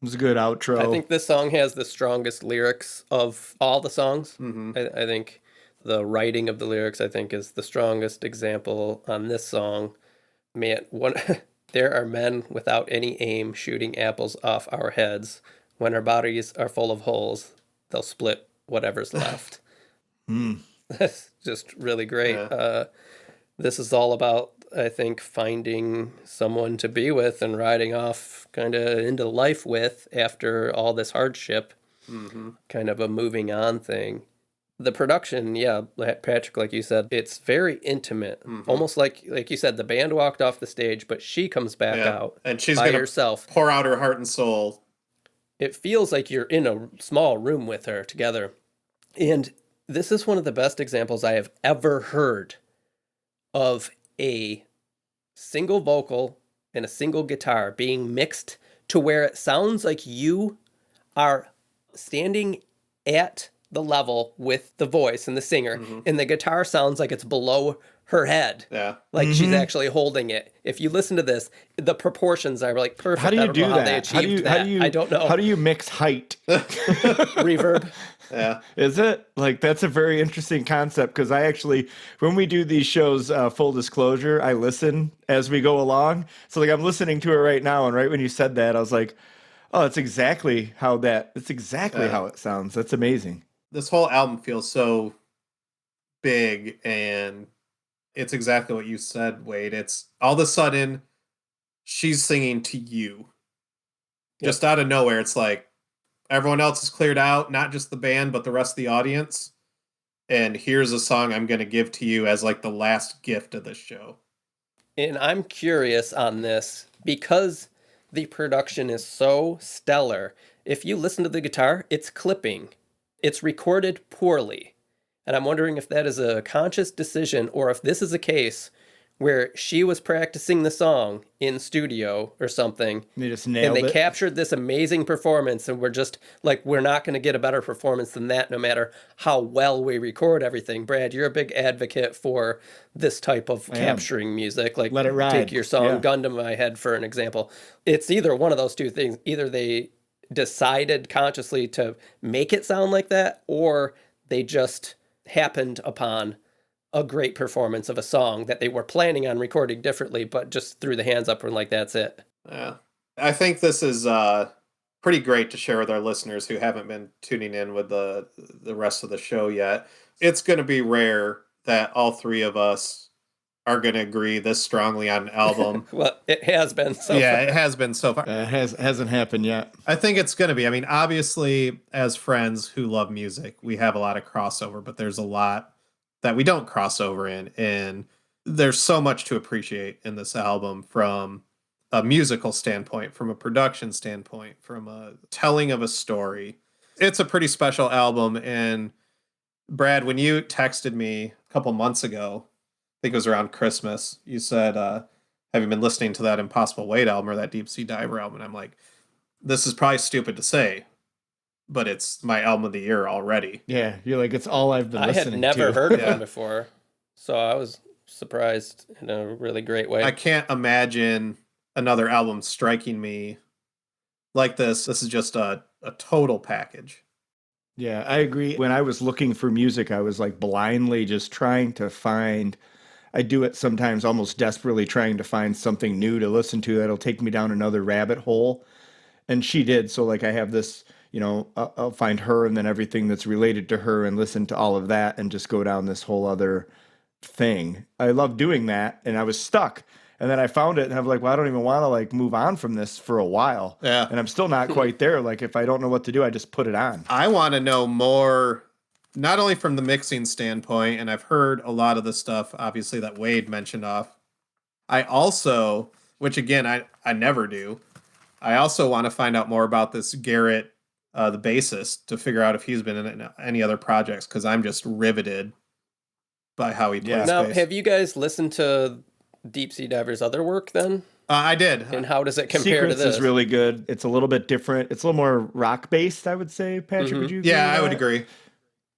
was a good outro. I think this song has the strongest lyrics of all the songs. Mm-hmm. I think the writing of the lyrics, I think, is the strongest example on this song. Man, there are men without any aim shooting apples off our heads. When our bodies are full of holes, they'll split whatever's left. That's just really great. Yeah. This is all about, I think, finding someone to be with and riding off kind of into life with after all this hardship. Mm-hmm. Kind of a moving on thing. The production, yeah, Patrick, like you said, it's very intimate. Almost like you said, the band walked off the stage, but she comes back out And she's by going to herself. pour out her heart and soul. It feels like you're in a small room with her together. And this is one of the best examples I have ever heard of a single vocal and a single guitar being mixed to where it sounds like you are standing at the level with the voice and the singer, and the guitar sounds like it's below her head. Yeah. Like she's actually holding it. If you listen to this, the proportions are like perfect. how do I you don't do know how they that? achieved that. I don't know. How do you mix height? Reverb? Yeah. Is it? Like, that's a very interesting concept because I actually, when we do these shows, full disclosure, I listen as we go along. So, like, I'm listening to it right now, and right when you said that, I was like, oh, that's exactly how how it sounds. That's amazing. This whole album feels so big, and it's exactly what you said, Wade. It's all of a sudden she's singing to you. Just out of nowhere. It's like everyone else is cleared out, not just the band, but the rest of the audience. And here's a song I'm going to give to you as like the last gift of this show. And I'm curious on this because the production is so stellar. If you listen to the guitar, it's clipping. It's recorded poorly. And I'm wondering if that is a conscious decision or if this is a case where she was practicing the song in studio or something. They just And nailed they it. captured this amazing performance, and we're just like, we're not going to get a better performance than that, no matter how well we record everything. Brad, you're a big advocate for this type of capturing music. Like, Let it ride. take your song Yeah. "Gun to My Head" for an example. It's either one of those two things. Either they decided consciously to make it sound like that, or they just happened upon a great performance of a song that they were planning on recording differently, but just threw the hands up and like, that's it. Yeah. I think this is pretty great to share with our listeners who haven't been tuning in with the rest of the show yet. It's going to be rare that all three of us are going to agree this strongly on an album. Well, it has been so Yeah, far. it has been so far. Hasn't happened yet. I think it's going to be. I mean, obviously, as friends who love music, we have a lot of crossover, but there's a lot that we don't cross over in. And there's so much to appreciate in this album from a musical standpoint, from a production standpoint, from a telling of a story. It's a pretty special album. And Brad, when you texted me a couple months ago, I think it was around Christmas, you said, have you been listening to that Impossible Weight album or that Deep Sea Diver album? And I'm like, this is probably stupid to say, but it's my album of the year already. Yeah, you're like, it's all I've been I listening had never to. heard of Yeah. him before, so I was surprised in a really great way. I can't imagine another album striking me like this. This is just a total package. Yeah, I agree. When I was looking for music, I was like blindly just trying to find. I do it sometimes almost desperately trying to find something new to listen to that'll take me down another rabbit hole. And she did. So like I have this, I'll find her and then everything that's related to her and listen to all of that and just go down this whole other thing. I love doing that. And I was stuck. And then I found it and I'm like, well, I don't even want to like move on from this for a while. Yeah. And I'm still not quite there. Like if I don't know what to do, I just put it on. I want to know more, not only from the mixing standpoint, and I've heard a lot of the stuff, obviously, that Wade mentioned off. I also, which again, I never do, I also want to find out more about this Garrett, the bassist, to figure out if he's been in any other projects, because I'm just riveted by how he plays Now, bass. have you guys listened to Deep Sea Diver's other work then? I did. And how does it compare Secrets to this? is really good. It's a little bit different. It's a little more rock based, I would say. Patrick, would you agree Yeah, with I would that? agree.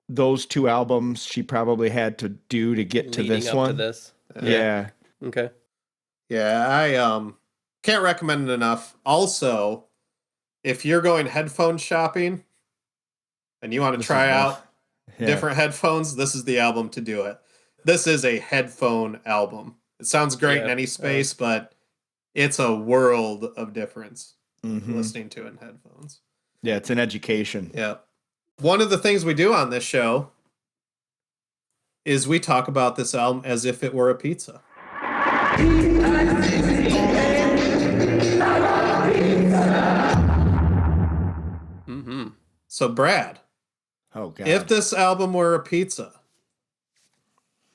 Those two albums she probably had to do to get to Leading this up one. to this. Yeah. Okay. Yeah, I can't recommend it enough. Also, if you're going headphone shopping and you want to This try is out Yeah. different headphones, this is the album to do it. This is a headphone album. It sounds great in Yeah. any space, but it's a world of difference Mhm. listening to it in headphones. Yeah, it's an education. Yeah. One of the things we do on this show is we talk about this album as if it were a pizza. Mm-hmm. So, Brad, Oh god. if this album were a pizza,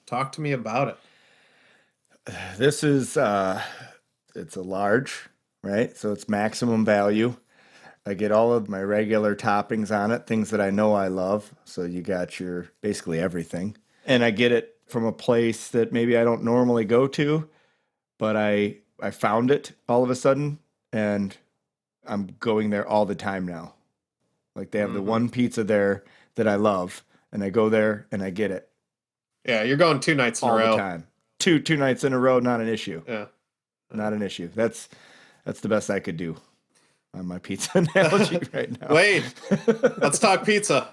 talk to me about it. This is it's a large, right? So it's maximum value. I get all of my regular toppings on it, things that I know I love. So you got your basically everything. And I get it from a place that maybe I don't normally go to, but I found it all of a sudden and I'm going there all the time now. Like they have the one pizza there that I love and I go there and I get it Yeah, you're going 2 nights in all a row. the time. Two nights in a row, not an issue. Yeah. Not an issue. That's the best I could do on my pizza analogy right now. Wade, let's talk pizza.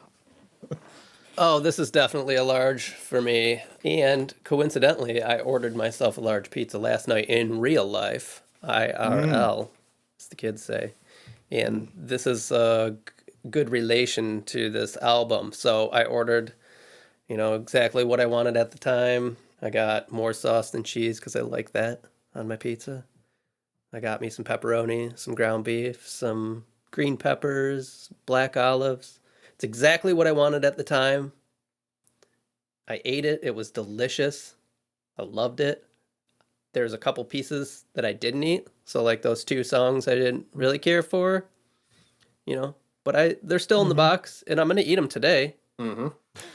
Oh, this is definitely a large for me. And coincidentally, I ordered myself a large pizza last night in real life. IRL, as the kids say. And this is a good relation to this album. So I ordered, exactly what I wanted at the time. I got more sauce than cheese because I like that on my pizza. I got me some pepperoni, some ground beef, some green peppers, black olives. It's exactly what I wanted at the time. I ate it. It was delicious. I loved it. There's a couple pieces that I didn't eat. So like those 2 songs I didn't really care for, but they're still in the box and I'm going to eat them today. Mm-hmm.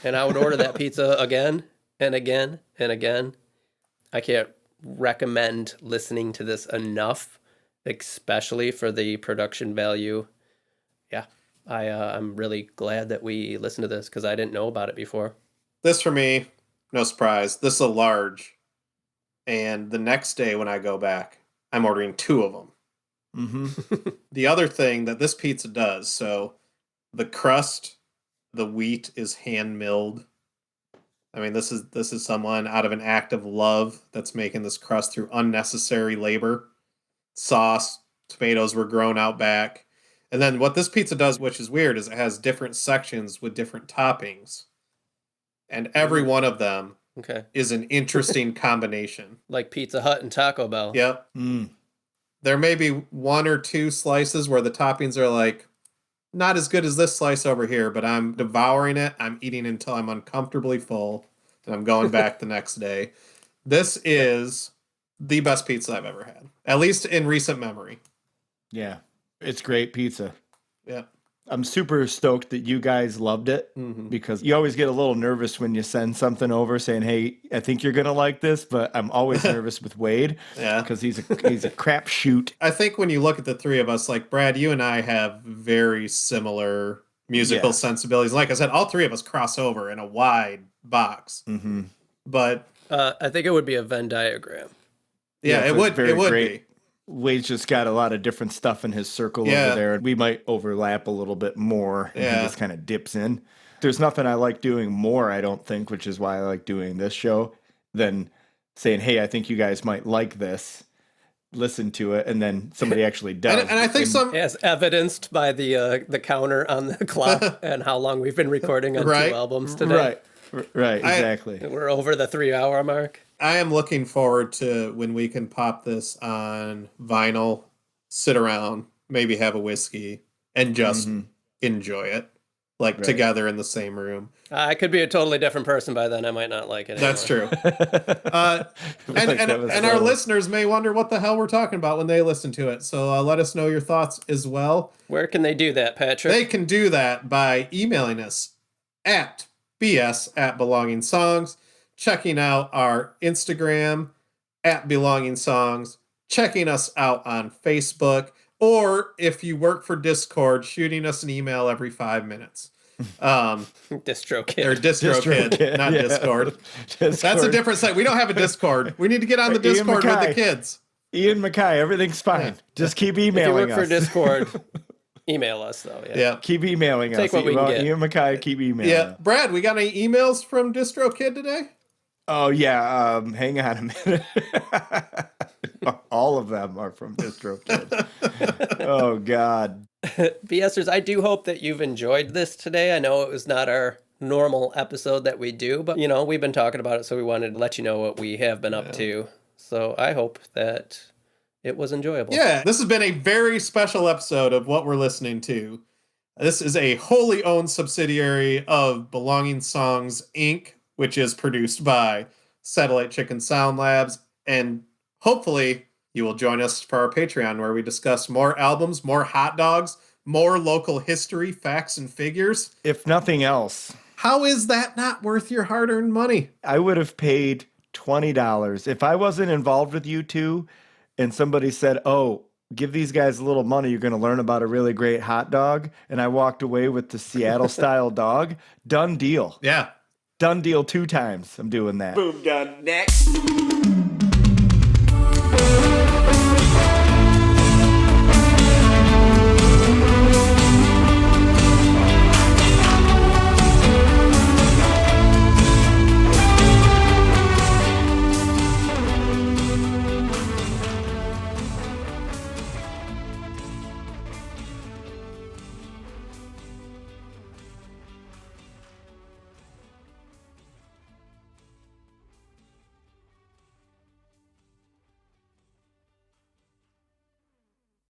And I would order that pizza again and again and again. I can't recommend listening to this enough, especially for the production value. Yeah, I'm really glad that we listened to this because I didn't know about it before. This for me, no surprise. This is a large. And the next day when I go back, I'm ordering 2 of them. Mm-hmm. The other thing that this pizza does, so the crust, the wheat is hand milled. I mean, this is someone out of an act of love that's making this crust through unnecessary labor. Sauce, tomatoes were grown out back. And then what this pizza does, which is weird, is it has different sections with different toppings. And every one of them is an interesting combination. Like Pizza Hut and Taco Bell. Yep. There may be 1 or 2 slices where the toppings are like, not as good as this slice over here, but I'm devouring it. I'm eating until I'm uncomfortably full, and I'm going back the next day. This is the best pizza I've ever had, at least in recent memory. Yeah, it's great pizza. Yeah. I'm super stoked that you guys loved it because you always get a little nervous when you send something over saying, hey, I think you're going to like this, but I'm always nervous with Wade because he's a crapshoot. I think when you look at the 3 of us, like Brad, you and I have very similar musical sensibilities. Like I said, all 3 of us cross over in a wide box. Mm-hmm. But I think it would be a Venn diagram. Yeah, it would be. Wade's just got a lot of different stuff in his circle over there. We might overlap a little bit more. And he just kind of dips in. There's nothing I like doing more, I don't think, which is why I like doing this show, than saying, hey, I think you guys might like this. Listen to it, and then somebody actually does. and I think as evidenced by the counter on the clock and how long we've been recording on 2 albums today. Right, exactly. We're over the 3-hour mark. I am looking forward to when we can pop this on vinyl, sit around, maybe have a whiskey, and just enjoy it, together in the same room. I could be a totally different person by then. I might not like it anymore. That's true. And our listeners may wonder what the hell we're talking about when they listen to it. So let us know your thoughts as well. Where can they do that, Patrick? They can do that by emailing us at bs@belongingsongs, checking out our Instagram at belongingsongs, checking us out on Facebook, or if you work for Discord, shooting us an email every 5 minutes. DistroKid. Or DistroKid, not Discord. That's a different site. We don't have a Discord. We need to get on the Discord with the kids. Ian Mackay, everything's fine. Just keep emailing us. If you work for Discord, email us, though. Yeah. Keep emailing us. Take what we can get. Ian Mackay, keep emailing us. Brad, we got any emails from DistroKid today? Oh, yeah. Hang on a minute. All of them are from DistroKid. Oh, God. BSers, I do hope that you've enjoyed this today. I know it was not our normal episode that we do, but, we've been talking about it, so we wanted to let you know what we have been up to. So I hope that it was enjoyable. Yeah, this has been a very special episode of What We're Listening To. This is a wholly owned subsidiary of Belonging Songs, Inc., which is produced by Satellite Chicken Sound Labs. And hopefully you will join us for our Patreon, where we discuss more albums, more hot dogs, more local history, facts, and figures. If nothing else. How is that not worth your hard-earned money? I would have paid $20. If I wasn't involved with you two and somebody said, oh, give these guys a little money, you're going to learn about a really great hot dog, and I walked away with the Seattle-style dog, done deal. Yeah. Done deal 2 times. I'm doing that. Boom, done. Next.